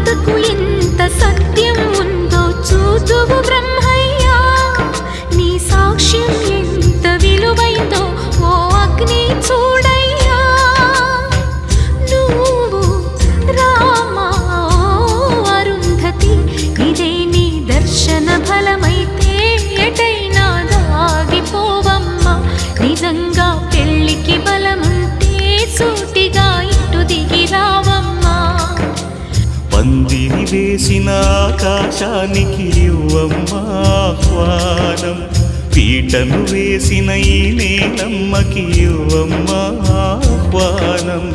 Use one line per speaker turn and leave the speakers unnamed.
మాటకు ఎంత సత్యం ఉందో చూతువు బ్రహ్మయ్యా, నీ సాక్ష్యం ఎంత విలువైందో ఓ అగ్ని చూడయ్యా. నువ్వు రామా అరుంధతి, ఇదే నీ దర్శన ఫలమైతే ఎటైనా దాగిపోవమ్మా. నిజంగా పెళ్ళికి బలముంటే సూటిగా ఇటు దిగి రావమ్మా.
పందిరి వేసిన ఆకాశానికి ఇవ్వమ్మా ఆహ్వానం, పీటను వేసిన ఈ నేలమ్మకి ఇవ్వమ్మా ఆహ్వానం.